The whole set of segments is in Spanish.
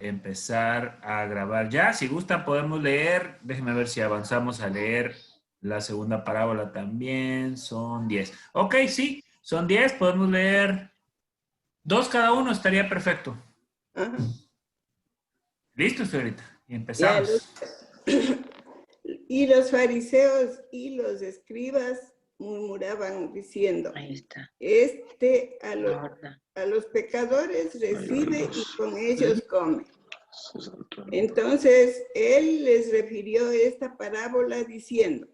empezar a grabar ya. Si gustan podemos leer. Déjenme ver si avanzamos a leer la segunda parábola también. Son 10. Ok, sí, son 10. Podemos leer 2 cada uno. Estaría perfecto. Ajá. Listo, señorita. Y Ya empezamos. y los fariseos y los escribas murmuraban diciendo, Ahí está. A los pecadores recibe y con ellos come. Entonces él les refirió esta parábola diciendo,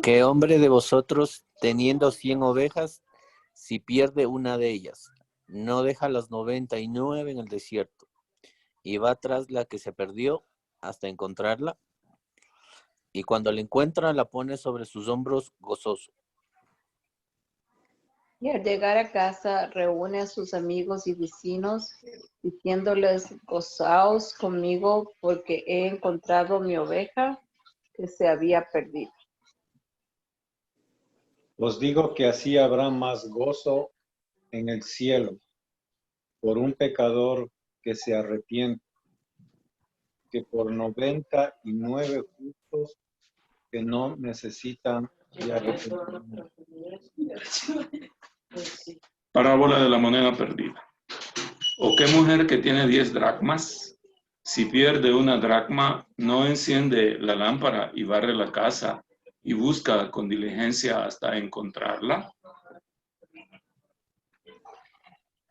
¿qué hombre de vosotros, teniendo 100 ovejas, si pierde una de ellas, no deja las 99 en el desierto y va tras la que se perdió hasta encontrarla? Y cuando la encuentra, la pone sobre sus hombros gozoso. Y al llegar a casa, reúne a sus amigos y vecinos, diciéndoles, gozaos conmigo porque he encontrado mi oveja que se había perdido. Os digo que así habrá más gozo en el cielo por un pecador que se arrepiente que por 99 justos que no necesitan de arrepentimiento. Parábola de la moneda perdida. ¿O qué mujer que tiene 10 dracmas, si pierde una dracma, no enciende la lámpara y barre la casa y busca con diligencia hasta encontrarla?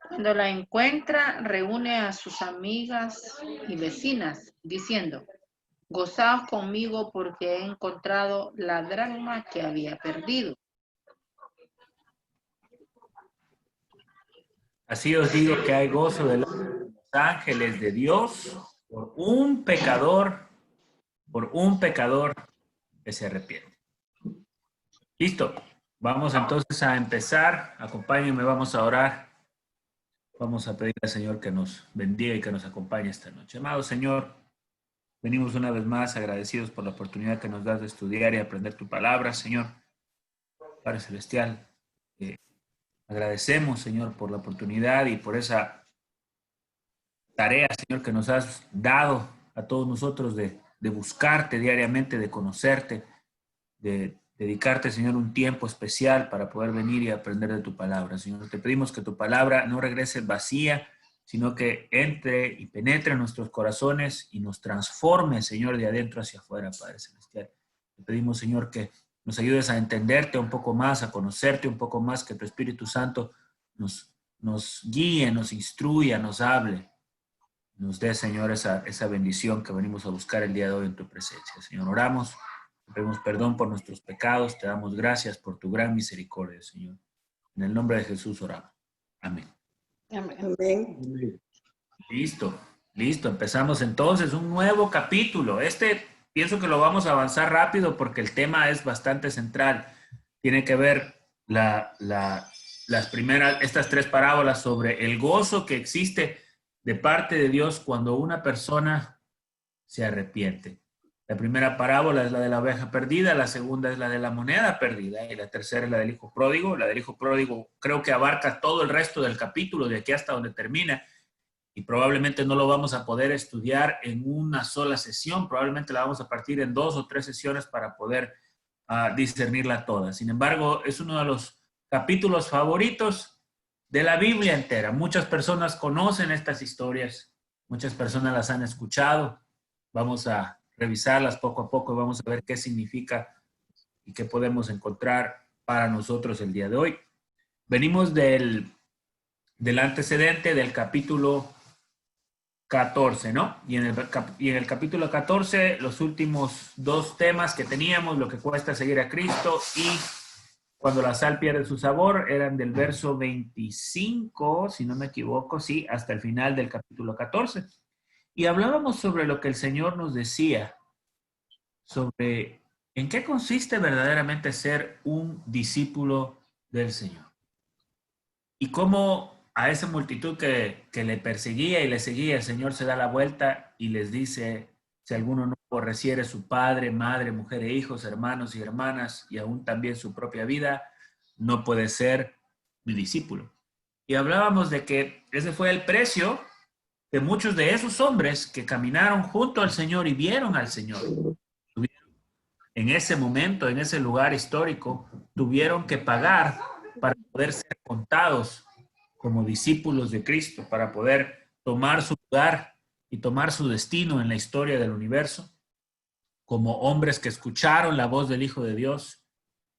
Cuando la encuentra, reúne a sus amigas y vecinas, diciendo, gozaos conmigo porque he encontrado la dracma que había perdido. Así os digo que hay gozo de los ángeles de Dios por un pecador que se arrepiente. Listo. Vamos entonces a empezar. Acompáñenme, vamos a orar. Vamos a pedir al Señor que nos bendiga y que nos acompañe esta noche. Amado Señor, venimos una vez más agradecidos por la oportunidad que nos das de estudiar y aprender tu palabra, Señor. Padre Celestial, agradecemos, Señor, por la oportunidad y por esa tarea, Señor, que nos has dado a todos nosotros de buscarte diariamente, de conocerte, de dedicarte, Señor, un tiempo especial para poder venir y aprender de tu palabra. Señor, te pedimos que tu palabra no regrese vacía, sino que entre y penetre en nuestros corazones y nos transforme, Señor, de adentro hacia afuera, Padre Celestial. Te pedimos, Señor, que nos ayudes a entenderte un poco más, a conocerte un poco más, que tu Espíritu Santo nos guíe, nos instruya, nos hable, nos dé, Señor, esa bendición que venimos a buscar el día de hoy en tu presencia. Señor, oramos, te pedimos perdón por nuestros pecados, te damos gracias por tu gran misericordia, Señor. En el nombre de Jesús oramos. Amén. amén. Listo. Empezamos entonces un nuevo capítulo. Pienso que lo vamos a avanzar rápido porque el tema es bastante central. Tiene que ver estas 3 parábolas sobre el gozo que existe de parte de Dios cuando una persona se arrepiente. La primera parábola es la de la oveja perdida, la segunda es la de la moneda perdida y la tercera es la del hijo pródigo. La del hijo pródigo creo que abarca todo el resto del capítulo de aquí hasta donde termina. Y probablemente no lo vamos a poder estudiar en una sola sesión, probablemente la vamos a partir en 2 o 3 sesiones para poder discernirla toda. Sin embargo, es uno de los capítulos favoritos de la Biblia entera. Muchas personas conocen estas historias, muchas personas las han escuchado. Vamos a revisarlas poco a poco y vamos a ver qué significa y qué podemos encontrar para nosotros el día de hoy. Venimos del antecedente del capítulo 14, ¿no? Y en el capítulo 14, los últimos 2 temas que teníamos, lo que cuesta seguir a Cristo y cuando la sal pierde su sabor, eran del verso 25, si no me equivoco, sí, hasta el final del capítulo 14. Y hablábamos sobre lo que el Señor nos decía, sobre en qué consiste verdaderamente ser un discípulo del Señor. Y cómo a esa multitud que le perseguía y le seguía, el Señor se da la vuelta y les dice, si alguno no aborreciere su padre, madre, mujer e hijos, hermanos y hermanas, y aún también su propia vida, no puede ser mi discípulo. Y hablábamos de que ese fue el precio de muchos de esos hombres que caminaron junto al Señor y vieron al Señor. En ese momento, en ese lugar histórico, tuvieron que pagar para poder ser contados como discípulos de Cristo, para poder tomar su lugar y tomar su destino en la historia del universo, como hombres que escucharon la voz del Hijo de Dios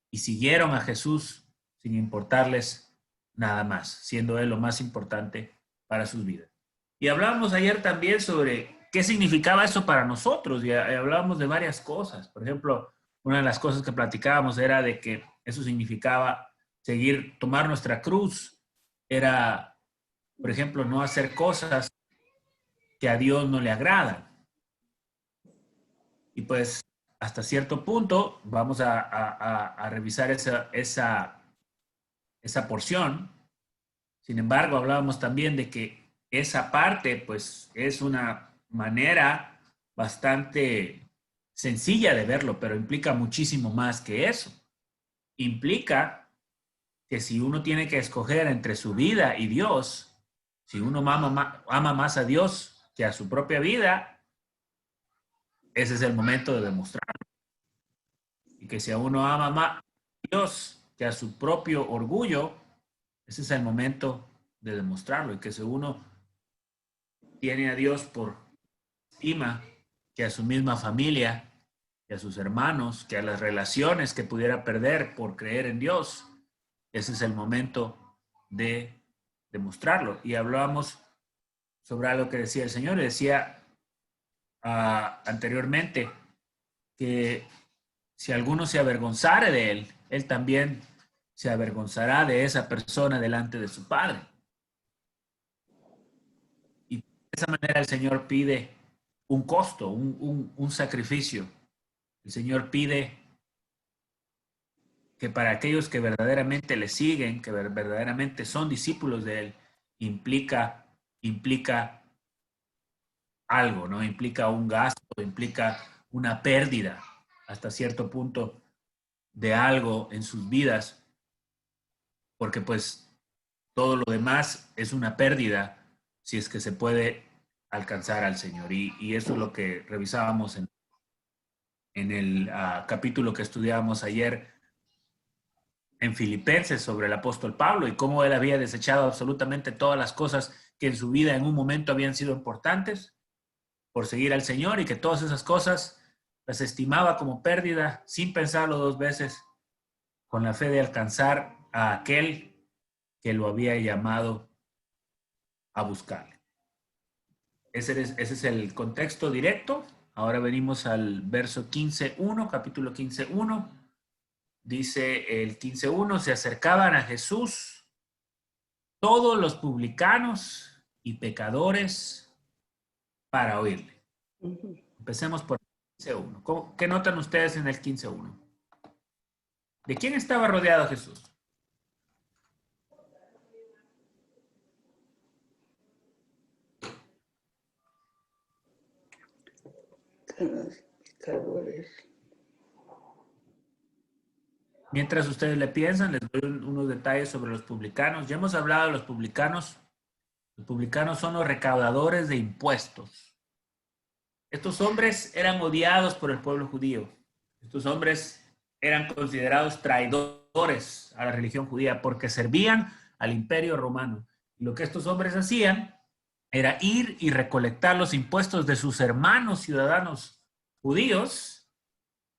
y siguieron a Jesús sin importarles nada más, siendo Él lo más importante para sus vidas. Y hablábamos ayer también sobre qué significaba eso para nosotros, y hablábamos de varias cosas. Por ejemplo, una de las cosas que platicábamos era de que eso significaba tomar nuestra cruz, era, por ejemplo, no hacer cosas que a Dios no le agradan. Y pues hasta cierto punto vamos a revisar esa porción. Sin embargo, hablábamos también de que esa parte pues es una manera bastante sencilla de verlo, pero implica muchísimo más que eso. Implica que si uno tiene que escoger entre su vida y Dios, si uno ama más a Dios que a su propia vida, ese es el momento de demostrarlo. Y que si a uno ama más a Dios que a su propio orgullo, ese es el momento de demostrarlo. Y que si uno tiene a Dios por estima que a su misma familia, que a sus hermanos, que a las relaciones que pudiera perder por creer en Dios, ese es el momento de demostrarlo. Y hablábamos sobre algo que decía el Señor. Decía anteriormente que si alguno se avergonzare de él, él también se avergonzará de esa persona delante de su Padre. Y de esa manera el Señor pide un costo, un sacrificio. El Señor pide que para aquellos que verdaderamente le siguen, que verdaderamente son discípulos de Él, implica algo, ¿no? Implica un gasto, implica una pérdida hasta cierto punto de algo en sus vidas, porque pues todo lo demás es una pérdida si es que se puede alcanzar al Señor. Y eso es lo que revisábamos en el capítulo que estudiábamos ayer en Filipenses sobre el apóstol Pablo y cómo él había desechado absolutamente todas las cosas que en su vida en un momento habían sido importantes por seguir al Señor, y que todas esas cosas las estimaba como pérdida sin pensarlo dos veces, con la fe de alcanzar a aquel que lo había llamado a buscarle. Ese es el contexto directo. Ahora venimos al verso 15:1, capítulo 15:1. Dice el 15:1, se acercaban a Jesús todos los publicanos y pecadores para oírle. Empecemos por el 15:1. ¿Qué notan ustedes en el 15:1? ¿De quién estaba rodeado Jesús? Mientras ustedes le piensan, les doy unos detalles sobre los publicanos. Ya hemos hablado de los publicanos. Los publicanos son los recaudadores de impuestos. Estos hombres eran odiados por el pueblo judío. Estos hombres eran considerados traidores a la religión judía porque servían al imperio romano. Y lo que estos hombres hacían era ir y recolectar los impuestos de sus hermanos ciudadanos judíos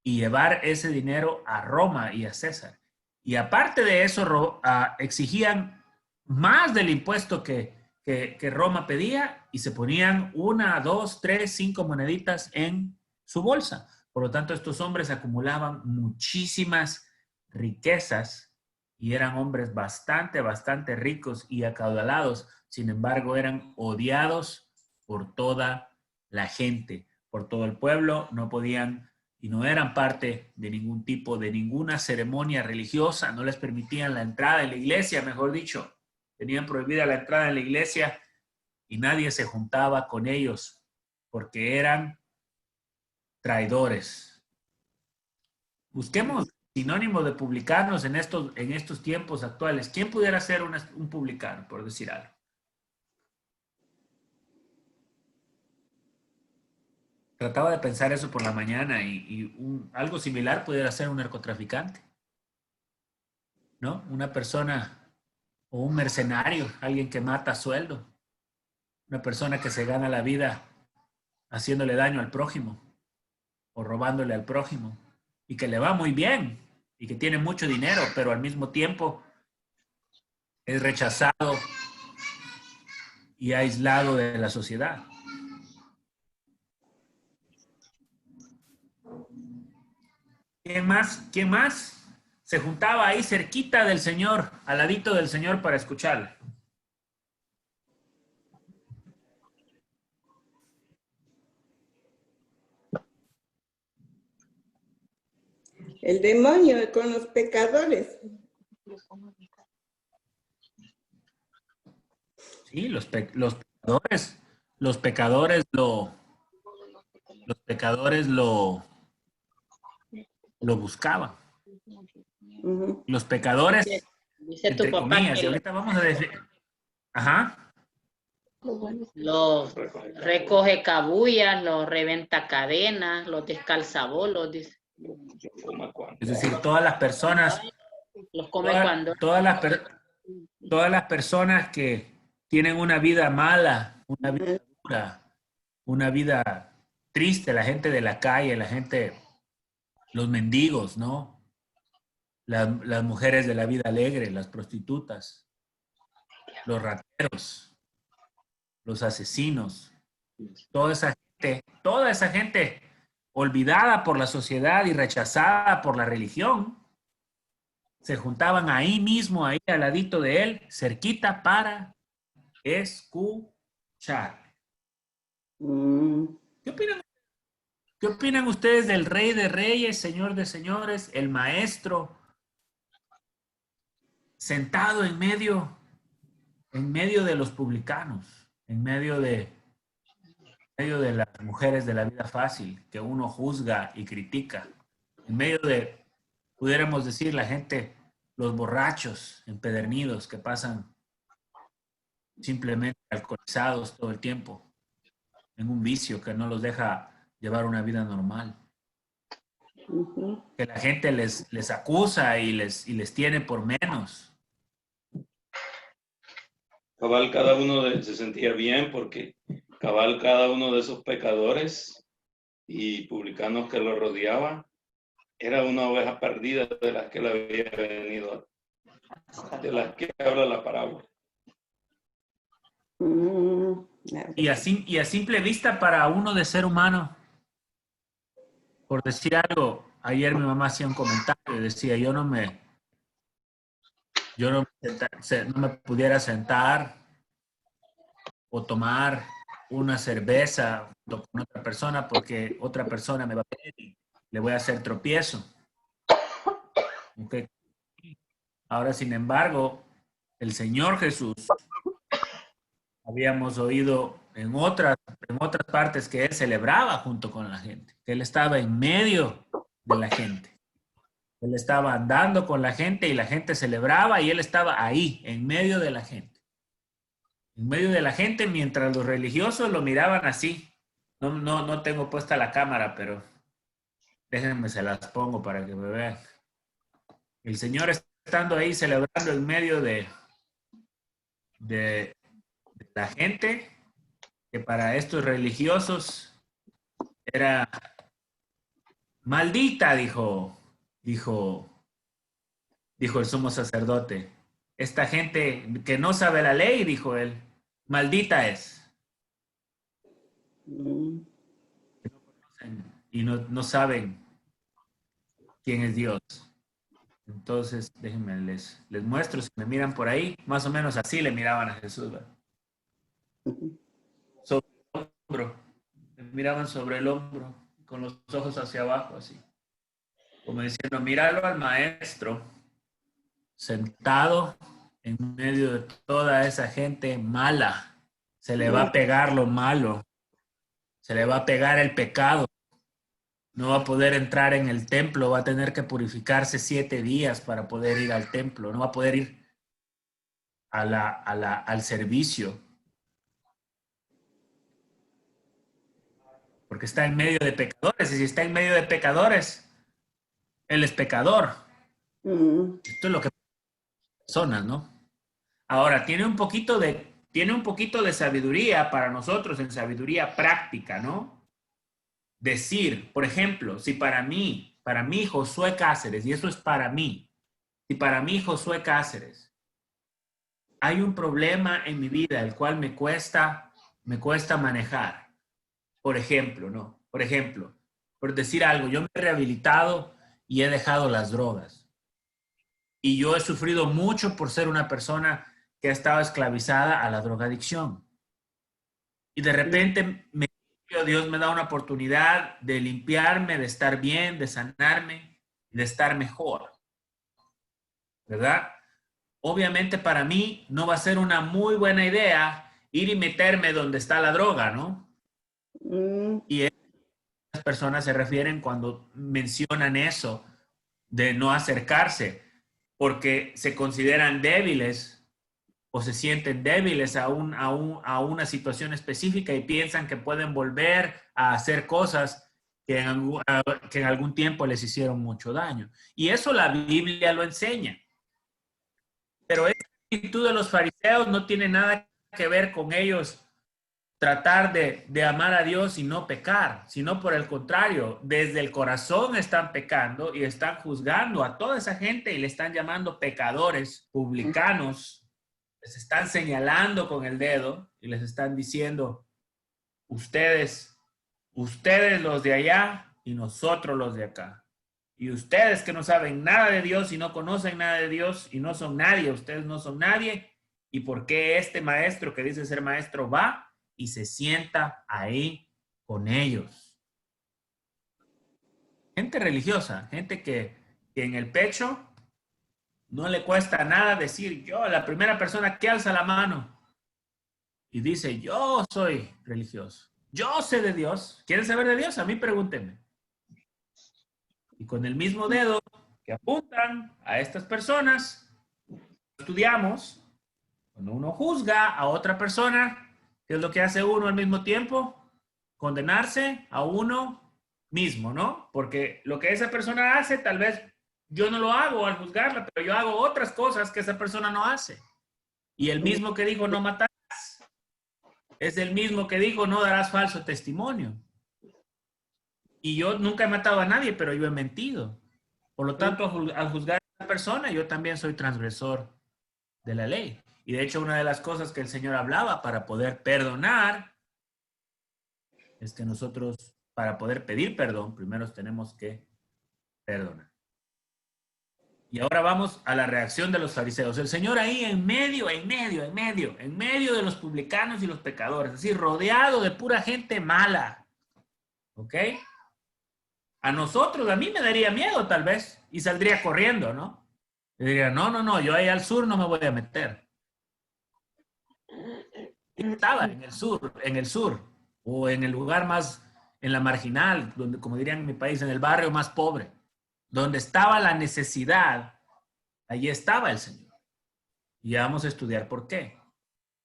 y llevar ese dinero a Roma y a César. Y aparte de eso, exigían más del impuesto que Roma pedía, y se ponían 1, 2, 3, 5 moneditas en su bolsa. Por lo tanto, estos hombres acumulaban muchísimas riquezas y eran hombres bastante ricos y acaudalados. Sin embargo, eran odiados por toda la gente, por todo el pueblo. No podían y no eran parte de ningún tipo, de ninguna ceremonia religiosa. No les permitían la entrada en la iglesia, mejor dicho. Tenían prohibida la entrada en la iglesia y nadie se juntaba con ellos porque eran traidores. Busquemos sinónimo de publicanos en estos tiempos actuales. ¿Quién pudiera ser un publicano, por decir algo? Trataba de pensar eso por la mañana y algo similar pudiera ser un narcotraficante, ¿no? Una persona o un mercenario, alguien que mata a sueldo, una persona que se gana la vida haciéndole daño al prójimo o robándole al prójimo y que le va muy bien y que tiene mucho dinero, pero al mismo tiempo es rechazado y aislado de la sociedad. ¿Quién más? ¿Quién más se juntaba ahí cerquita del Señor, al ladito del Señor para escucharle? El demonio con los pecadores. Sí, los pecadores lo buscaban. Ujú. Los pecadores, Dice tu entre papá comillas, y que ahorita vamos a decir, ajá, los recoge cabullas, los reventa cadenas, los descalza bolos, dice. es decir, todas las personas, Los come cuando. todas las personas que tienen una vida mala, una vida dura, una vida triste, la gente de la calle, la gente, los mendigos, ¿no? Las mujeres de la vida alegre, las prostitutas, los rateros, los asesinos, toda esa gente olvidada por la sociedad y rechazada por la religión, se juntaban ahí mismo, ahí al ladito de él, cerquita para escuchar. ¿Qué opinan? ¿Qué opinan ustedes del Rey de Reyes, Señor de Señores, el Maestro, sentado en medio de los publicanos, en medio de las mujeres de la vida fácil, que uno juzga y critica, en medio de, pudiéramos decir, la gente, los borrachos empedernidos que pasan simplemente alcoholizados todo el tiempo, en un vicio que no los deja llevar una vida normal. Que la gente les acusa y les tiene por menos. Cabal, se sentía bien porque cabal cada uno de esos pecadores y publicanos que lo rodeaban era una oveja perdida de las que él había venido, de las que habla la parábola. Y a simple vista para uno de ser humano, por decir algo, ayer mi mamá hacía un comentario y decía, yo no me pudiera sentar o tomar una cerveza con otra persona porque otra persona me va a ver y le voy a hacer tropiezo. Okay. Ahora, sin embargo, el Señor Jesús, habíamos oído en otras partes que Él celebraba junto con la gente, que Él estaba en medio de la gente. Él estaba andando con la gente y la gente celebraba y Él estaba ahí, en medio de la gente. En medio de la gente, mientras los religiosos lo miraban así. No tengo puesta la cámara, pero déjenme, se las pongo para que me vean. El Señor estando ahí celebrando en medio de la gente, que para estos religiosos era maldita, dijo el sumo sacerdote. Esta gente que no sabe la ley, dijo él, maldita es. Y no saben quién es Dios. Entonces, déjenme, les muestro, si me miran por ahí, más o menos así le miraban a Jesús, ¿verdad? Sobre el hombro, le miraban sobre el hombro, con los ojos hacia abajo, así. Como diciendo, míralo al maestro, sentado en medio de toda esa gente mala. Se le va a pegar lo malo, se le va a pegar el pecado. No va a poder entrar en el templo, va a tener que purificarse 7 días para poder ir al templo, no va a poder ir al servicio, porque está en medio de pecadores, y si está en medio de pecadores, él es pecador. Esto es lo que personas, ¿no? Ahora, tiene un poquito de sabiduría para nosotros, en sabiduría práctica, ¿no? Decir, por ejemplo, si para mí Josué Cáceres, y eso es para mí, si para mí Josué Cáceres, hay un problema en mi vida el cual me cuesta manejar, por ejemplo, ¿no? Por ejemplo, por decir algo, yo me he rehabilitado y he dejado las drogas. Y yo he sufrido mucho por ser una persona que ha estado esclavizada a la drogadicción. Y de repente Dios me da una oportunidad de limpiarme, de estar bien, de sanarme, de estar mejor. ¿Verdad? Obviamente para mí no va a ser una muy buena idea ir y meterme donde está la droga, ¿no? Y las personas se refieren cuando mencionan eso de no acercarse, porque se consideran débiles o se sienten débiles a una situación específica y piensan que pueden volver a hacer cosas que en algún tiempo les hicieron mucho daño. Y eso la Biblia lo enseña. Pero esta actitud de los fariseos no tiene nada que ver con ellos tratar de amar a Dios y no pecar, sino por el contrario, desde el corazón están pecando y están juzgando a toda esa gente y le están llamando pecadores, publicanos, les están señalando con el dedo y les están diciendo, ustedes los de allá y nosotros los de acá. Y ustedes que no saben nada de Dios y no conocen nada de Dios y no son nadie, ustedes no son nadie. ¿Y por qué este maestro que dice ser maestro va y se sienta ahí con ellos? Gente religiosa, gente que en el pecho no le cuesta nada decir yo, la primera persona que alza la mano y dice yo soy religioso, yo sé de Dios. ¿Quieren saber de Dios? A mí pregúntenme. Y con el mismo dedo que apuntan a estas personas, estudiamos, cuando uno juzga a otra persona, ¿qué es lo que hace uno al mismo tiempo? Condenarse a uno mismo, ¿no? Porque lo que esa persona hace, tal vez yo no lo hago al juzgarla, pero yo hago otras cosas que esa persona no hace. Y el mismo que dijo no matarás, es el mismo que dijo no darás falso testimonio. Y yo nunca he matado a nadie, pero yo he mentido. Por lo tanto, al juzgar a esa persona, yo también soy transgresor de la ley. Y de hecho, una de las cosas que el Señor hablaba para poder perdonar es que nosotros, para poder pedir perdón, primero tenemos que perdonar. Y ahora vamos a la reacción de los fariseos. El Señor ahí en medio de los publicanos y los pecadores, así rodeado de pura gente mala. ¿Ok? A nosotros, a mí me daría miedo tal vez y saldría corriendo, ¿no? Yo diría, no, yo ahí al sur no me voy a meter. Estaba en el sur, o en el lugar más, en la marginal, donde, como dirían en mi país, en el barrio más pobre, donde estaba la necesidad, allí estaba el Señor. Y vamos a estudiar por qué.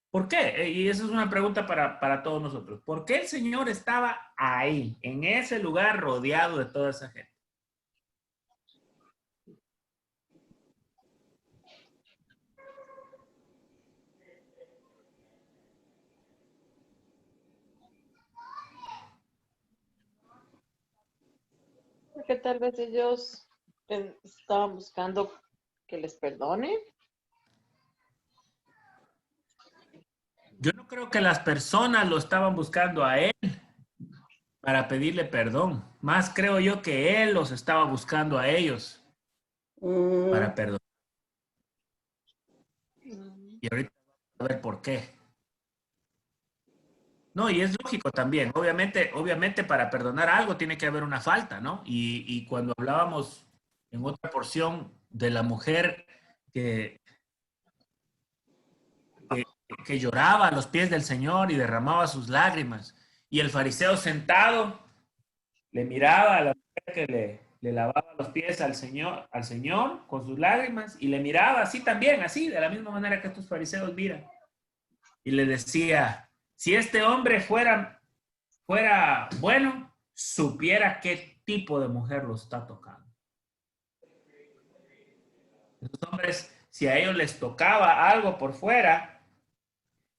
¿Por qué? Y esa es una pregunta para todos nosotros. ¿Por qué el Señor estaba ahí, en ese lugar rodeado de toda esa gente? Porque tal vez ellos estaban buscando que les perdone. Yo no creo que las personas lo estaban buscando a él para pedirle perdón. Más creo yo que él los estaba buscando a ellos para perdonar. Y ahorita vamos a ver por qué. No, y es lógico también. Obviamente para perdonar algo tiene que haber una falta, ¿no? Y cuando hablábamos en otra porción de la mujer que lloraba a los pies del Señor y derramaba sus lágrimas, y el fariseo sentado le miraba a las que le lavaba los pies al Señor con sus lágrimas y le miraba así también, así, de la misma manera que estos fariseos miran. Y le decía, si este hombre fuera bueno, supiera qué tipo de mujer lo está tocando. Los hombres, si a ellos les tocaba algo por fuera,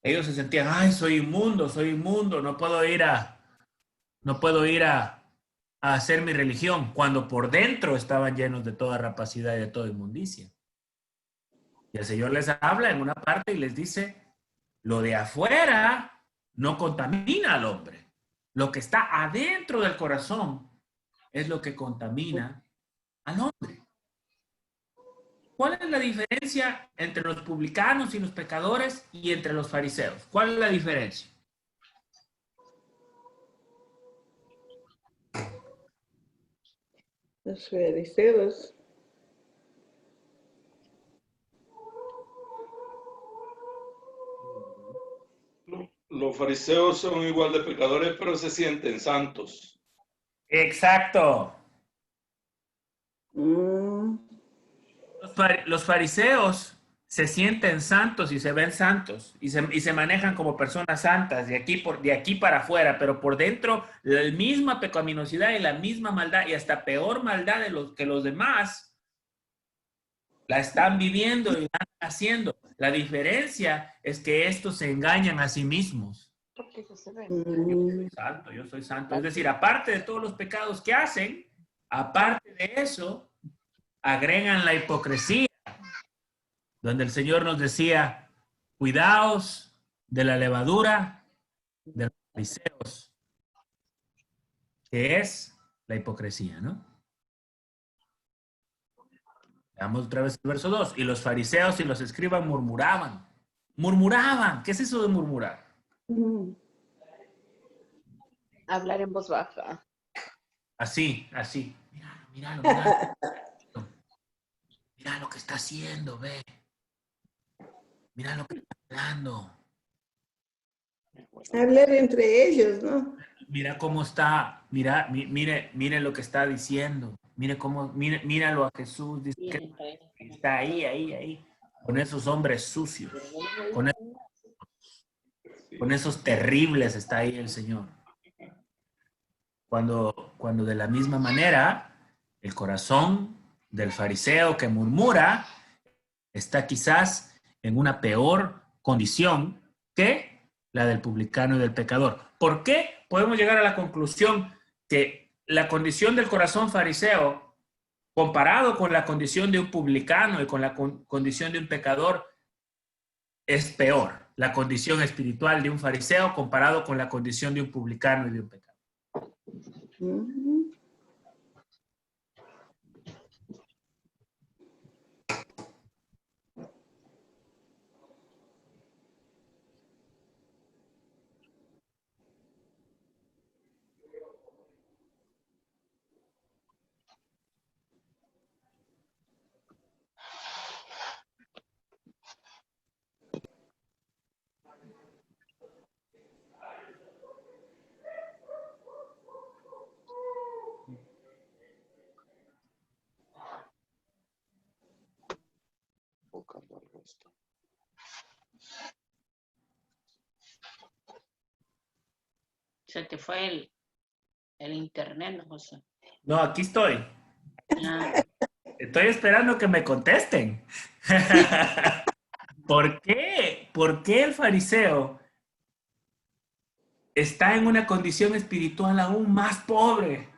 ellos se sentían, ay, soy inmundo, no puedo ir a hacer mi religión, cuando por dentro estaban llenos de toda rapacidad y de toda inmundicia. Y el Señor les habla en una parte y les dice, lo de afuera no contamina al hombre. Lo que está adentro del corazón es lo que contamina al hombre. ¿Cuál es la diferencia entre los publicanos y los pecadores y entre los fariseos? ¿Cuál es la diferencia? Los fariseos. Los fariseos son igual de pecadores, pero se sienten santos. Exacto. Los fariseos se sienten santos y se ven santos y se manejan como personas santas de aquí para afuera, pero por dentro la misma pecaminosidad y la misma maldad y hasta peor maldad que los demás la están viviendo y la están haciendo. La diferencia es que estos se engañan a sí mismos. Porque eso se ve. Yo soy santo. Es decir, aparte de todos los pecados que hacen, aparte de eso, agregan la hipocresía, donde el Señor nos decía, cuidaos de la levadura de los fariseos, que es la hipocresía, ¿no? Veamos otra vez el verso 2. Y los fariseos y los escribas murmuraban. Murmuraban. ¿Qué es eso de murmurar? Hablar en voz baja. Así. Míralo. Mira lo que está haciendo, ve. Mira lo que está hablando. Hablar entre ellos, ¿no? Mira cómo está. Mire lo que está diciendo. Míralo a Jesús. Dice que está ahí. Con esos hombres sucios. Con esos terribles está ahí el Señor. Cuando de la misma manera, el corazón del fariseo que murmura está quizás en una peor condición que la del publicano y del pecador. ¿Por qué? Podemos llegar a la conclusión que la condición del corazón fariseo, comparado con la condición de un publicano y con la condición de un pecador, es peor. La condición espiritual de un fariseo comparado con la condición de un publicano y de un pecador. Se te fue el internet, ¿no, José? No, aquí estoy. Ah, Estoy esperando que me contesten. ¿Por qué? ¿Por qué el fariseo está en una condición espiritual aún más pobre?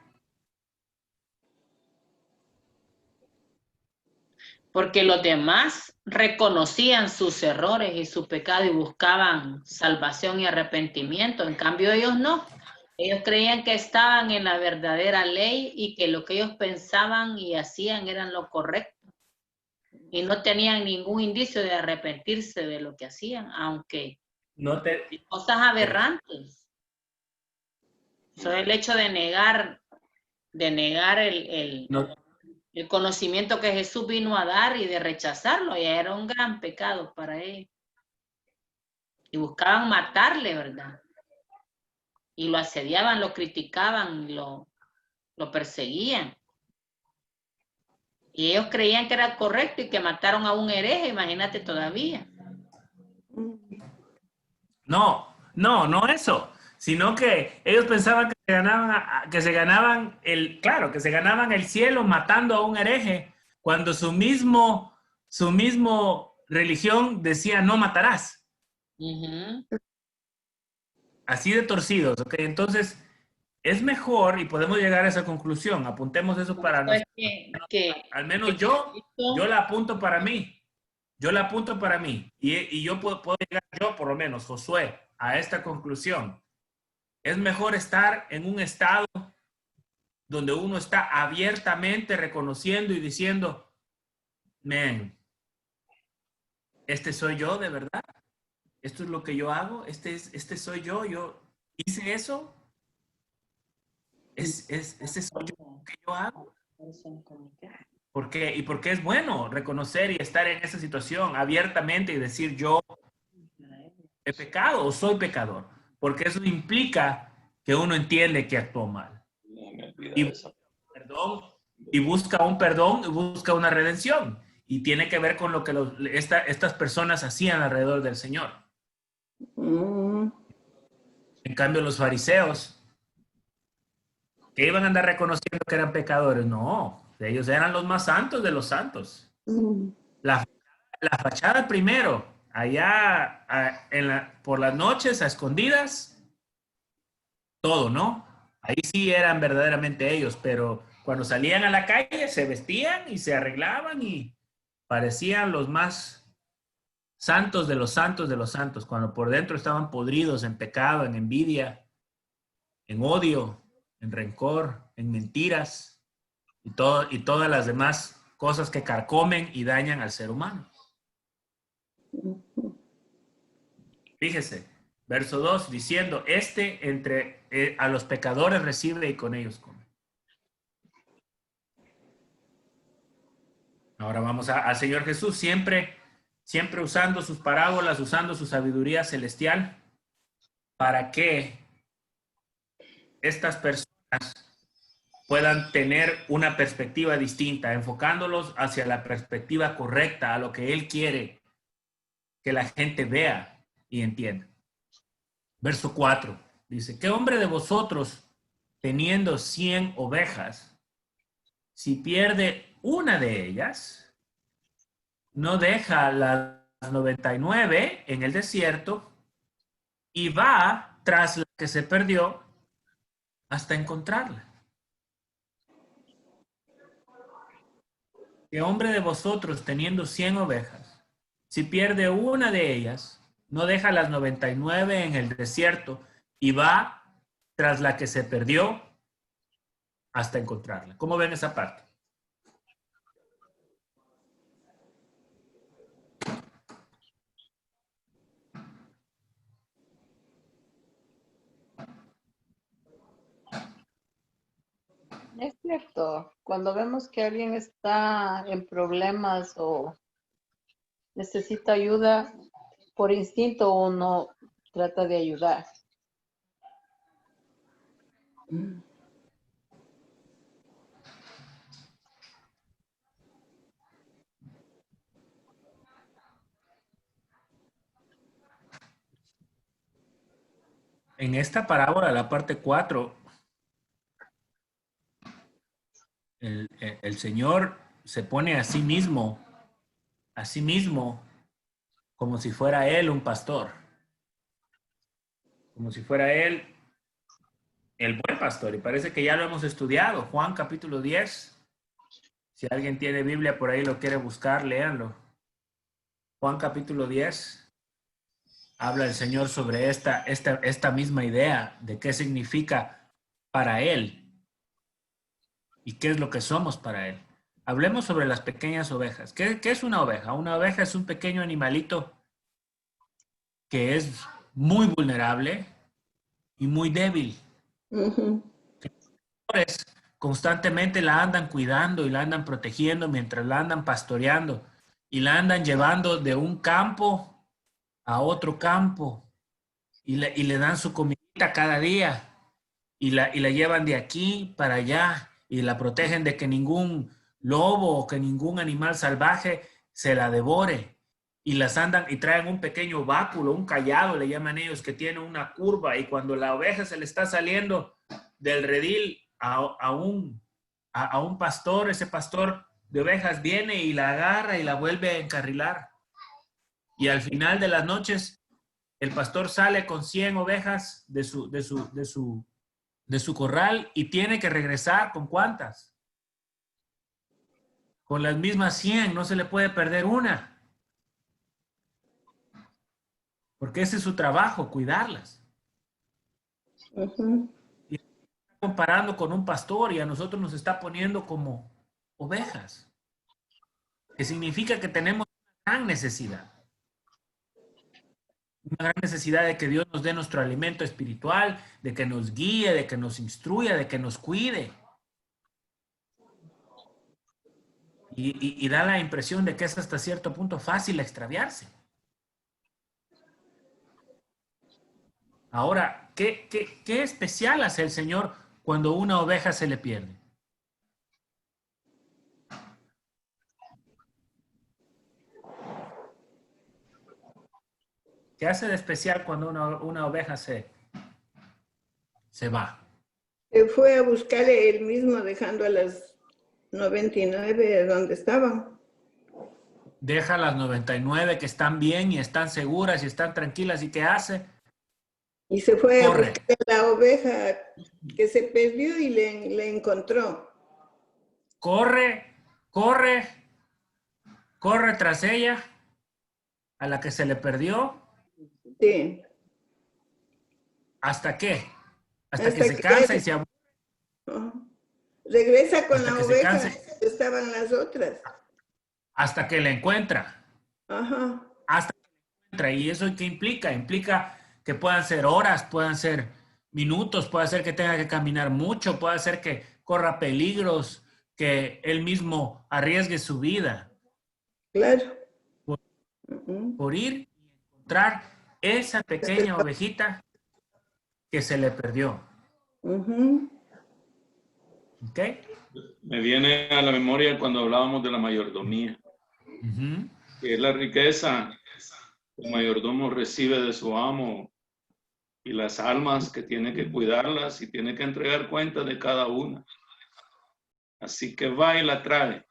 porque los demás reconocían sus errores y su pecado y buscaban salvación y arrepentimiento. En cambio, ellos no. Ellos creían que estaban en la verdadera ley y que lo que ellos pensaban y hacían eran lo correcto. Y no tenían ningún indicio de arrepentirse de lo que hacían, aunque cosas aberrantes. So, el hecho de negar el conocimiento que Jesús vino a dar y de rechazarlo, ya era un gran pecado para ellos. Y buscaban matarle, ¿verdad? Y lo asediaban, lo criticaban, lo lo perseguían. Y ellos creían que era correcto y que mataron a un hereje, imagínate todavía. No eso, sino que ellos pensaban que se ganaban el cielo matando a un hereje, cuando su mismo religión decía no matarás. Así de torcidos, ¿ok? Entonces, es mejor, y podemos llegar a esa conclusión, apuntemos eso para nosotros. Al menos yo la apunto para mí. Yo la apunto para mí. Y yo puedo llegar, yo por lo menos, Josué, a esta conclusión. Es mejor estar en un estado donde uno está abiertamente reconociendo y diciendo, man, este soy yo de verdad. Esto es lo que yo hago. Este soy yo. Yo hice eso. Ese soy yo que yo hago. ¿Por qué? Y porque es bueno reconocer y estar en esa situación abiertamente y decir yo he pecado o soy pecador. Porque eso implica que uno entiende que actuó mal. Y busca un perdón y busca una redención. Y tiene que ver con lo que estas personas hacían alrededor del Señor. En cambio, los fariseos, que iban a andar reconociendo que eran pecadores, no, ellos eran los más santos de los santos. La fachada primero, allá por las noches, a escondidas, todo, ¿no? Ahí sí eran verdaderamente ellos, pero cuando salían a la calle se vestían y se arreglaban y parecían los más santos de los santos de los santos, cuando por dentro estaban podridos en pecado, en envidia, en odio, en rencor, en mentiras y todas las demás cosas que carcomen y dañan al ser humano. Fíjese, verso 2, diciendo, a los pecadores recibe y con ellos come. Ahora vamos al Señor Jesús, siempre usando sus parábolas, usando su sabiduría celestial, para que estas personas puedan tener una perspectiva distinta, enfocándolos hacia la perspectiva correcta, a lo que Él quiere que la gente vea y entienda. Verso 4 dice, ¿qué hombre de vosotros, teniendo 100 ovejas, si pierde una de ellas, no deja las 99 en el desierto y va tras la que se perdió hasta encontrarla? ¿Qué hombre de vosotros, teniendo 100 ovejas, si pierde una de ellas, no deja las 99 en el desierto y va tras la que se perdió hasta encontrarla? ¿Cómo ven esa parte? Es cierto, cuando vemos que alguien está en problemas o necesita ayuda, por instinto uno trata de ayudar. En esta parábola, la parte 4, el Señor se pone a sí mismo, como si fuera Él un pastor. Como si fuera Él el buen pastor. Y parece que ya lo hemos estudiado. Juan capítulo 10. Si alguien tiene Biblia por ahí, lo quiere buscar, léanlo. Juan capítulo 10. Habla el Señor sobre esta misma idea de qué significa para Él y qué es lo que somos para Él. Hablemos sobre las pequeñas ovejas. ¿Qué es una oveja? Una oveja es un pequeño animalito que es muy vulnerable y muy débil. Constantemente la andan cuidando y la andan protegiendo mientras la andan pastoreando y la andan llevando de un campo a otro campo y le dan su comidita cada día y la llevan de aquí para allá y la protegen de que ningún lobo o que ningún animal salvaje se la devore. Y las andan y traen un pequeño báculo, un cayado, le llaman ellos, que tiene una curva, y cuando la oveja se le está saliendo del redil a un pastor, ese pastor de ovejas viene y la agarra y la vuelve a encarrilar. Y al final de las noches, el pastor sale con 100 ovejas de su corral y tiene que regresar ¿con cuántas? Con las mismas 100, no se le puede perder una. Porque ese es su trabajo, cuidarlas. Y está comparando con un pastor y a nosotros nos está poniendo como ovejas. Que significa que tenemos una gran necesidad. Una gran necesidad de que Dios nos dé nuestro alimento espiritual, de que nos guíe, de que nos instruya, de que nos cuide. Y da la impresión de que es hasta cierto punto fácil extraviarse. Ahora, ¿qué especial hace el Señor cuando una oveja se le pierde? ¿Qué hace de especial cuando una oveja se va? Se fue a buscarle él mismo, dejando a las 99 donde estaban. Deja las 99 que están bien y están seguras y están tranquilas. ¿Y qué hace? Y se fue Corre. a buscar a la oveja que se perdió y le encontró. Corre tras ella, a la que se le perdió. Sí. ¿Hasta qué? Hasta Hasta que se que cansa ya- y se aburre. Regresa con Hasta la que se oveja, canse. estaban las otras. Hasta que la encuentra. Ajá. Hasta que la encuentra. ¿Y eso qué implica? Implica que puedan ser horas, puedan ser minutos, puede ser que tenga que caminar mucho, puede ser que corra peligros, que él mismo arriesgue su vida. Claro. Por ir y encontrar esa pequeña ovejita que se le perdió. ¿Ok? Me viene a la memoria cuando hablábamos de la mayordomía, que es la riqueza que el mayordomo recibe de su amo y las almas que tiene que cuidarlas y tiene que entregar cuenta de cada una. Así que va y la trae.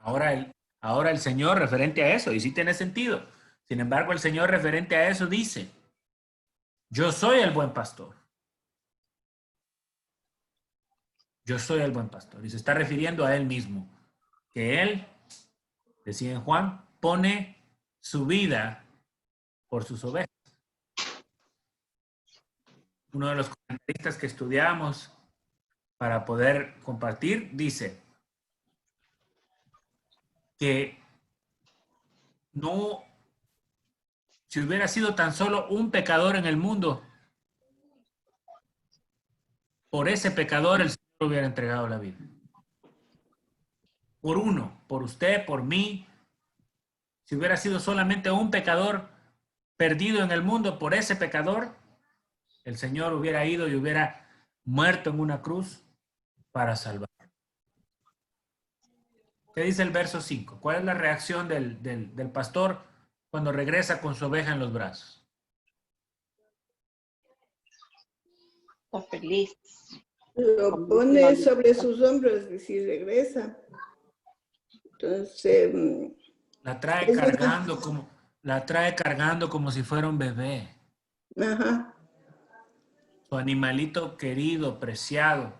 Ahora el Señor referente a eso, y sí tiene sentido. Sin embargo, el Señor referente a eso dice, yo soy el buen pastor. Yo soy el buen pastor. Y se está refiriendo a él mismo. Que él, decía en Juan, pone su vida por sus ovejas. Uno de los comentaristas que estudiamos para poder compartir dice que no, si hubiera sido tan solo un pecador en el mundo, por ese pecador el Señor hubiera entregado la vida. Por uno, por usted, por mí. Si hubiera sido solamente un pecador perdido en el mundo, por ese pecador, el Señor hubiera ido y hubiera muerto en una cruz para salvar. ¿Qué dice el verso 5? ¿Cuál es la reacción del pastor cuando regresa con su oveja en los brazos? Está feliz. Lo pone sobre sus hombros y si regresa. Entonces, La trae cargando como si fuera un bebé. ajá. Su animalito querido, preciado,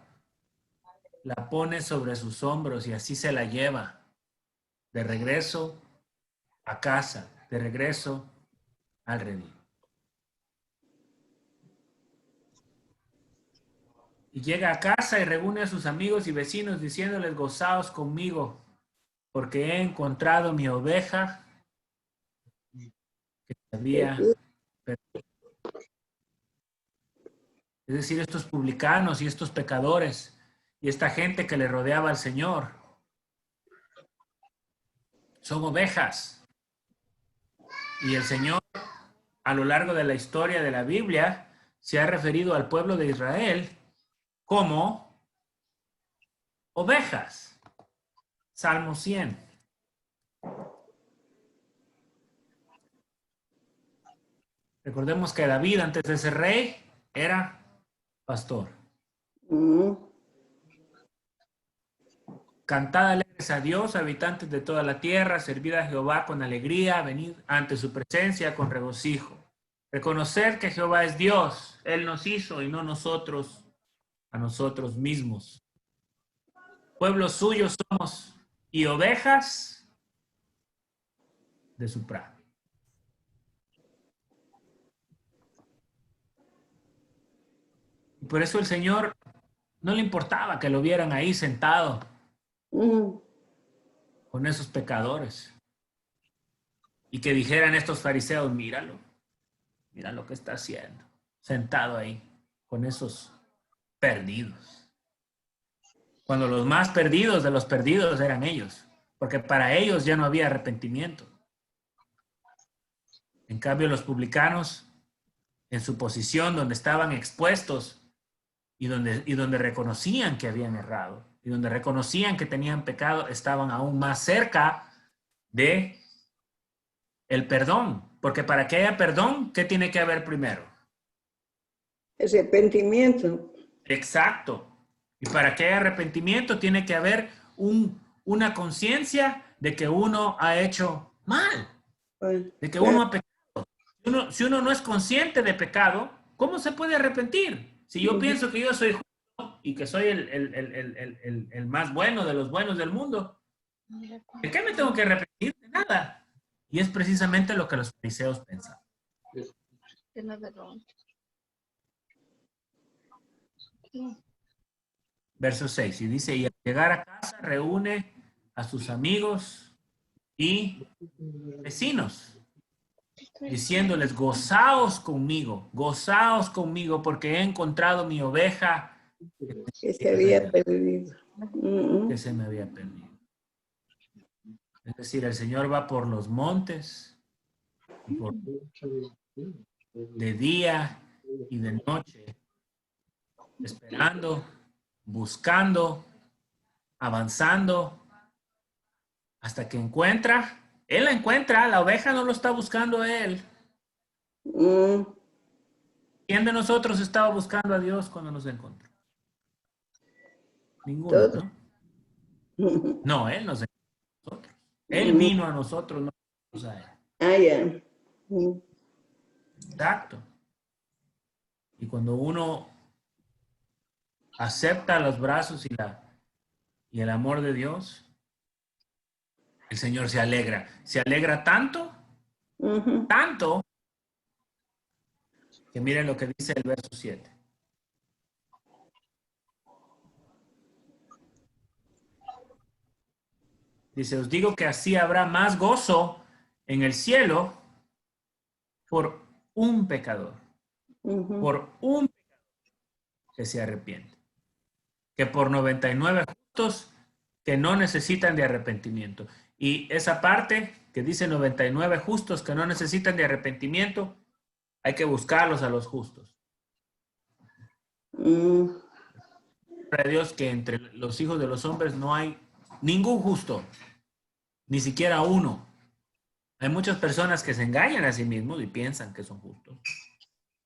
la pone sobre sus hombros y así se la lleva de regreso a casa, de regreso al redil. Y llega a casa y reúne a sus amigos y vecinos diciéndoles, gozaos conmigo, porque he encontrado mi oveja que se había perdido. Es decir, estos publicanos y estos pecadores y esta gente que le rodeaba al Señor son ovejas. Y el Señor, a lo largo de la historia de la Biblia, se ha referido al pueblo de Israel como ovejas. Salmo 100. Recordemos que David, antes de ser rey, era pastor. Cantad alegres a Dios, habitantes de toda la tierra, servid a Jehová con alegría, venid ante su presencia con regocijo. Reconocer que Jehová es Dios, Él nos hizo y no nosotros a nosotros mismos. Pueblo suyo somos y ovejas de su prado. Y por eso el Señor no le importaba que lo vieran ahí sentado con esos pecadores y que dijeran estos fariseos, míralo, mira lo que está haciendo, sentado ahí con esos perdidos. Cuando los más perdidos de los perdidos eran ellos, porque para ellos ya no había arrepentimiento. En cambio, los publicanos, en su posición donde estaban expuestos y donde reconocían que habían errado y donde reconocían que tenían pecado, estaban aún más cerca de el perdón. Porque para que haya perdón, ¿qué tiene que haber primero? Arrepentimiento. Exacto. Y para que haya arrepentimiento, tiene que haber una conciencia de que uno ha hecho mal, de que uno ha pecado. Si uno no es consciente de pecado, ¿cómo se puede arrepentir? Si yo pienso que yo soy justo y que soy el más bueno de los buenos del mundo, ¿de qué me tengo que arrepentir? De nada. Y es precisamente lo que los fariseos pensaban. Verso 6, y dice, y al llegar a casa reúne a sus amigos y vecinos, diciéndoles, gozaos conmigo, porque he encontrado mi oveja que se había perdido. Que se me había perdido. Es decir, el Señor va por los montes, de día y de noche, esperando, buscando, avanzando, hasta que encuentra. Él la encuentra, la oveja no lo está buscando a él. ¿Quién de nosotros estaba buscando a Dios cuando nos encontró? Ninguno, ¿no? No, Él nos encontró a nosotros. Él vino a nosotros, no nosotros a Él. Ah, ya. Exacto. Y cuando uno acepta los brazos y el amor de Dios, el Señor se alegra. Se alegra tanto, tanto, que miren lo que dice el verso 7. Dice, os digo que así habrá más gozo en el cielo por un pecador. Por un pecador que se arrepiente. Que por 99 justos que no necesitan de arrepentimiento. Y esa parte que dice 99 justos que no necesitan de arrepentimiento, hay que buscarlos a los justos. Para Dios que entre los hijos de los hombres no hay ningún justo, ni siquiera uno. Hay muchas personas que se engañan a sí mismos y piensan que son justos,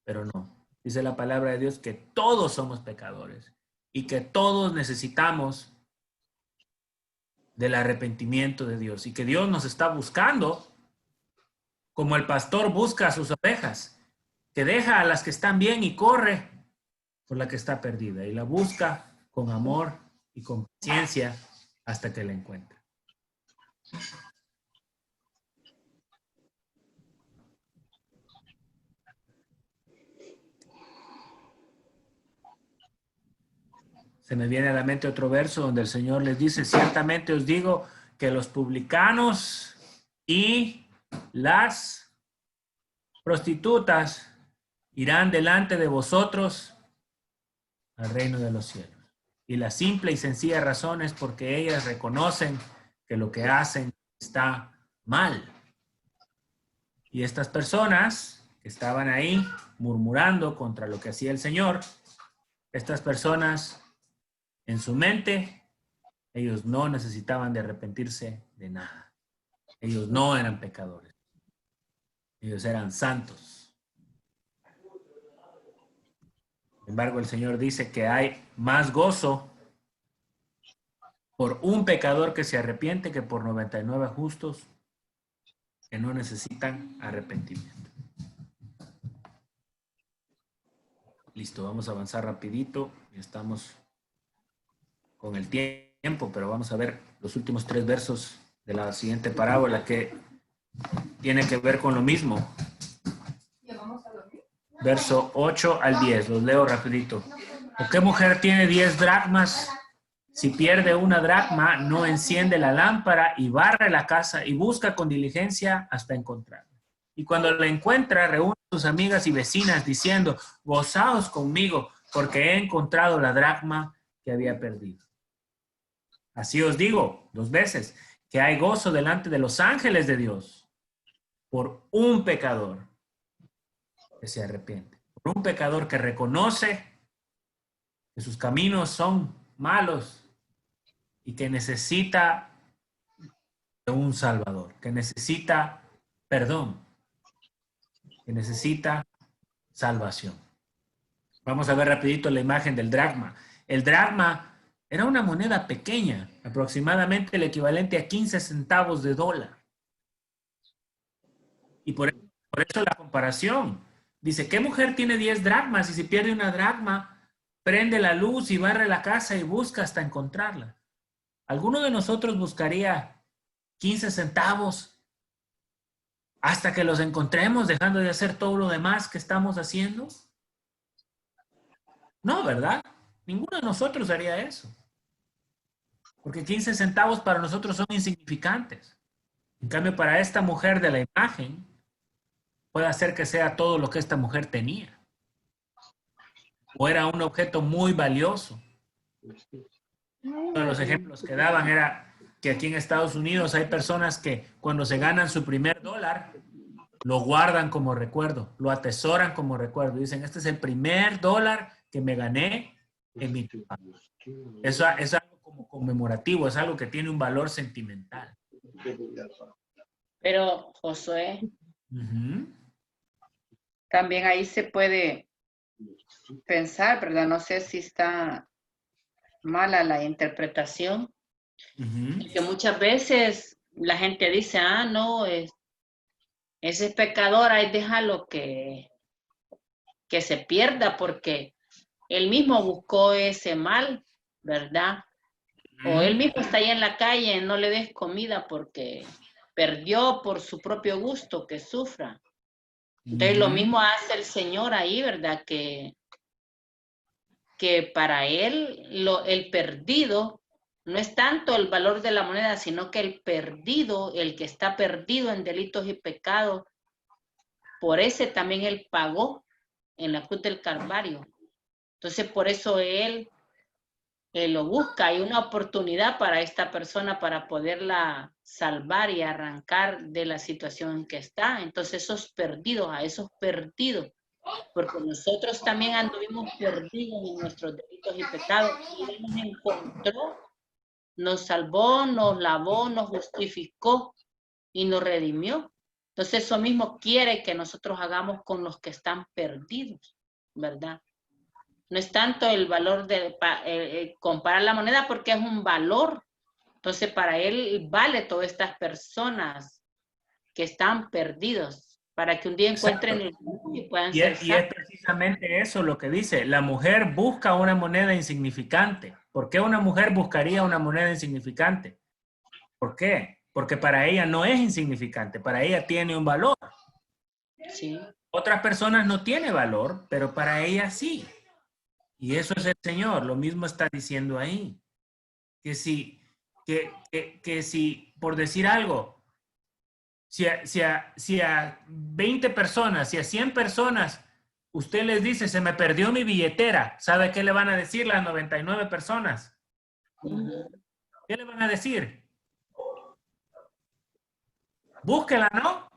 pero no. Dice la palabra de Dios que todos somos pecadores y que todos necesitamos del arrepentimiento de Dios y que Dios nos está buscando como el pastor busca a sus ovejas, que deja a las que están bien y corre por la que está perdida y la busca con amor y con paciencia hasta que la encuentre. Se me viene a la mente otro verso donde el Señor les dice, ciertamente os digo que los publicanos y las prostitutas irán delante de vosotros al reino de los cielos. Y la simple y sencilla razón es porque ellas reconocen que lo que hacen está mal. Y estas personas que estaban ahí murmurando contra lo que hacía el Señor, Estas personas, en su mente, ellos no necesitaban de arrepentirse de nada. Ellos no eran pecadores. Ellos eran santos. Sin embargo, el Señor dice que hay más gozo por un pecador que se arrepiente que por 99 justos que no necesitan arrepentimiento. Listo, vamos a avanzar rapidito. Estamos con el tiempo, pero vamos a ver los últimos 3 versos de la siguiente parábola que tiene que ver con lo mismo. Verso 8 al 10, los leo rapidito. ¿O qué mujer tiene 10 dracmas? Si pierde una dracma, no enciende la lámpara y barre la casa y busca con diligencia hasta encontrarla. Y cuando la encuentra, reúne a sus amigas y vecinas diciendo, gozaos conmigo, porque he encontrado la dracma que había perdido. Así os digo 2 veces, que hay gozo delante de los ángeles de Dios por un pecador que se arrepiente, por un pecador que reconoce que sus caminos son malos y que necesita de un Salvador, que necesita perdón, que necesita salvación. Vamos a ver rapidito la imagen del dracma. El dracma era una moneda pequeña, aproximadamente el equivalente a 15 centavos de dólar. Y por eso la comparación. Dice, ¿qué mujer tiene 10 dracmas y si pierde una dracma, prende la luz y barre la casa y busca hasta encontrarla? ¿Alguno de nosotros buscaría 15 centavos hasta que los encontremos, dejando de hacer todo lo demás que estamos haciendo? No, ¿verdad? Ninguno de nosotros haría eso. Porque 15 centavos para nosotros son insignificantes. En cambio, para esta mujer de la imagen, puede hacer que sea todo lo que esta mujer tenía. O era un objeto muy valioso. Uno de los ejemplos que daban era que aquí en Estados Unidos hay personas que cuando se ganan su primer dólar, lo guardan como recuerdo, lo atesoran como recuerdo. Dicen, este es el primer dólar que me gané en mi trabajo. Eso es algo como conmemorativo, es algo que tiene un valor sentimental. Pero, Josué, también ahí se puede pensar, ¿verdad? No sé si está mala la interpretación, que muchas veces la gente dice, no, ese es pecador, ahí déjalo que se pierda porque él mismo buscó ese mal, ¿verdad? O él mismo está ahí en la calle, no le des comida porque perdió por su propio gusto, que sufra. Entonces lo mismo hace el Señor ahí, ¿verdad? Que para él el perdido no es tanto el valor de la moneda, sino que el perdido, el que está perdido en delitos y pecados, por ese también él pagó en la cruz del Calvario. Entonces por eso él lo busca. Hay una oportunidad para esta persona para poderla salvar y arrancar de la situación en que está. Entonces a esos perdidos, porque nosotros también anduvimos perdidos en nuestros delitos y pecados, y Él nos encontró, nos salvó, nos lavó, nos justificó y nos redimió. Entonces eso mismo quiere que nosotros hagamos con los que están perdidos, ¿verdad? No es tanto el valor de comparar la moneda porque es un valor. Entonces para él vale todas estas personas que están perdidos para que un día encuentren el y puedan ser salvos. Y es precisamente eso lo que dice. La mujer busca una moneda insignificante. ¿Por qué una mujer buscaría una moneda insignificante? ¿Por qué? Porque para ella no es insignificante, para ella tiene un valor. Sí. Otras personas no tienen valor, pero para ella sí. Y eso es el Señor, lo mismo está diciendo ahí. Que si, por decir algo, si a 20 personas, si a 100 personas, usted les dice, se me perdió mi billetera, ¿sabe qué le van a decir las 99 personas? ¿Qué le van a decir? Búsquela, ¿no?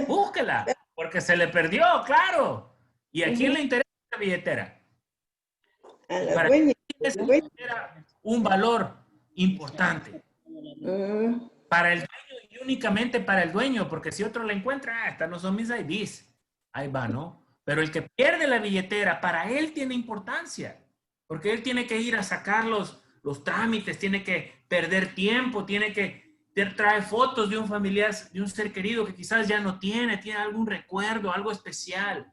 Búsquela, porque se le perdió, claro. ¿Y a quién le interesa la billetera? A la Para dueña. ese era un valor importante. Mm, Para el dueño y únicamente para el dueño, porque si otro la encuentra, estas no son mis IDs. Ahí va, ¿no? Pero el que pierde la billetera, para él tiene importancia, porque él tiene que ir a sacar los trámites, tiene que perder tiempo, tiene que traer fotos de un familiar, de un ser querido que quizás ya no tiene algún recuerdo, algo especial.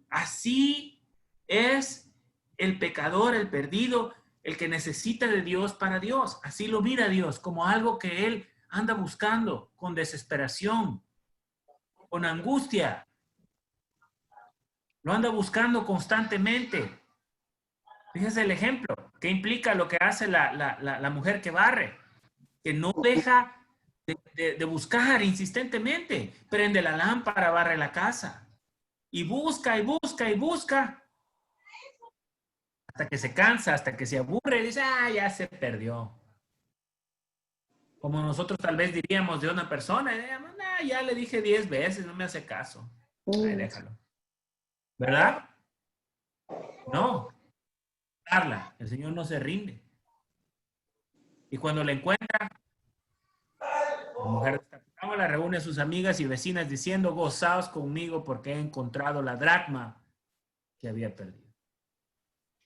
Así es el pecador, el perdido, el que necesita de Dios para Dios. Así lo mira Dios, como algo que él anda buscando con desesperación, con angustia. Lo anda buscando constantemente. Fíjese el ejemplo. ¿Qué implica lo que hace la mujer que barre? Que no deja de buscar insistentemente. Prende la lámpara, barre la casa. Y busca, y busca, y busca. Hasta que se cansa, hasta que se aburre. Y dice, ya se perdió. Como nosotros tal vez diríamos de una persona. Ya le dije 10 veces, no me hace caso. Ahí déjalo. ¿Verdad? No. Carla, el Señor no se rinde. Y cuando la encuentra, la mujer la reúne a sus amigas y vecinas diciendo, gozaos conmigo porque he encontrado la dracma que había perdido.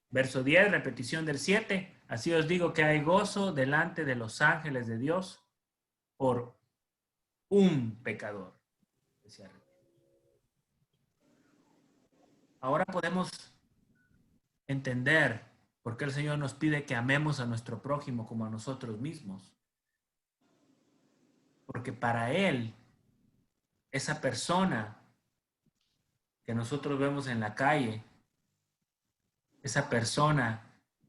Verso 10, repetición del 7. Así os digo que hay gozo delante de los ángeles de Dios por un pecador que se arrepiente. Ahora podemos entender por qué el Señor nos pide que amemos a nuestro prójimo como a nosotros mismos. Porque para Él, esa persona que nosotros vemos en la calle, esa persona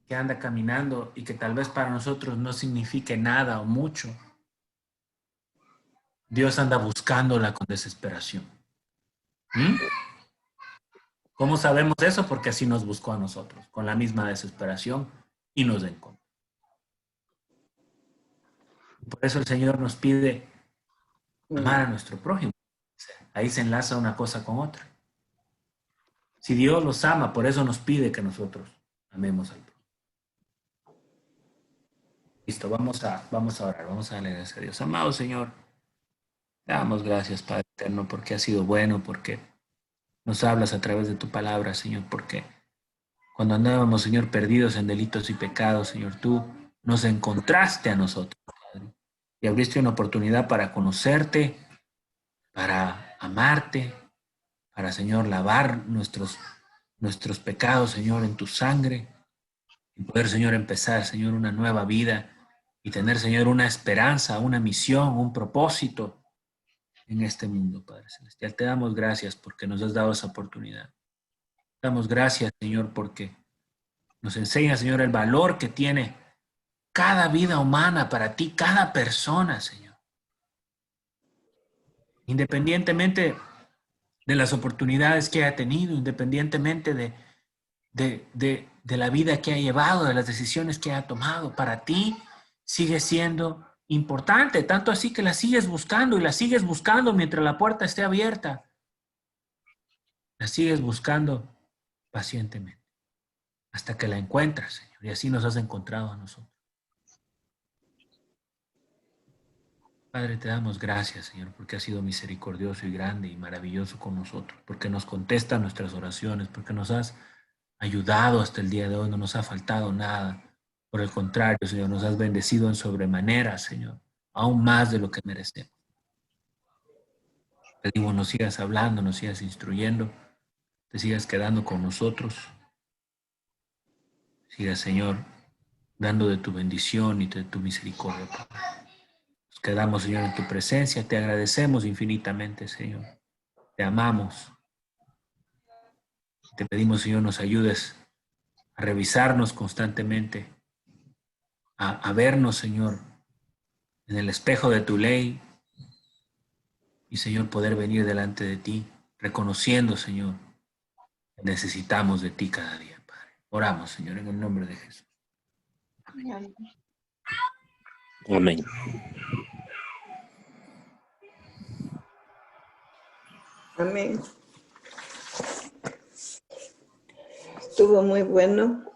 que anda caminando y que tal vez para nosotros no signifique nada o mucho, Dios anda buscándola con desesperación. ¿Mm? ¿Cómo sabemos eso? Porque así nos buscó a nosotros, con la misma desesperación, y nos encontró. Por eso el Señor nos pide amar a nuestro prójimo. Ahí se enlaza una cosa con otra. Si Dios los ama, por eso nos pide que nosotros amemos al prójimo. Listo, vamos a orar, vamos a darle gracias a Dios. Amado Señor, te damos gracias, Padre eterno, porque has sido bueno, porque nos hablas a través de tu palabra, Señor, porque cuando andábamos, Señor, perdidos en delitos y pecados, Señor, tú nos encontraste a nosotros, Padre, y abriste una oportunidad para conocerte, para amarte, para, Señor, lavar nuestros pecados, Señor, en tu sangre, y poder, Señor, empezar, Señor, una nueva vida y tener, Señor, una esperanza, una misión, un propósito en este mundo, Padre Celestial. Te damos gracias porque nos has dado esa oportunidad. Te damos gracias, Señor, porque nos enseña, Señor, el valor que tiene cada vida humana para ti, cada persona, Señor. Independientemente de las oportunidades que haya tenido, independientemente de la vida que ha llevado, de las decisiones que ha tomado, para ti sigue siendo importante, tanto así que la sigues buscando y la sigues buscando mientras la puerta esté abierta. La sigues buscando pacientemente hasta que la encuentras, Señor, y así nos has encontrado a nosotros. Padre, te damos gracias, Señor, porque has sido misericordioso y grande y maravilloso con nosotros, porque nos contestas nuestras oraciones, porque nos has ayudado hasta el día de hoy, no nos ha faltado nada. Por el contrario, Señor, nos has bendecido en sobremanera, Señor, aún más de lo que merecemos. Pedimos nos sigas hablando, nos sigas instruyendo, te sigas quedando con nosotros. Sigas, Señor, dando de tu bendición y de tu misericordia, Padre. Nos quedamos, Señor, en tu presencia, te agradecemos infinitamente, Señor. Te amamos. Te pedimos, Señor, nos ayudes a revisarnos constantemente, a vernos, Señor, en el espejo de tu ley y, Señor, poder venir delante de ti, reconociendo, Señor, que necesitamos de ti cada día, Padre. Oramos, Señor, en el nombre de Jesús. Amén. Amén. Amén. Estuvo muy bueno.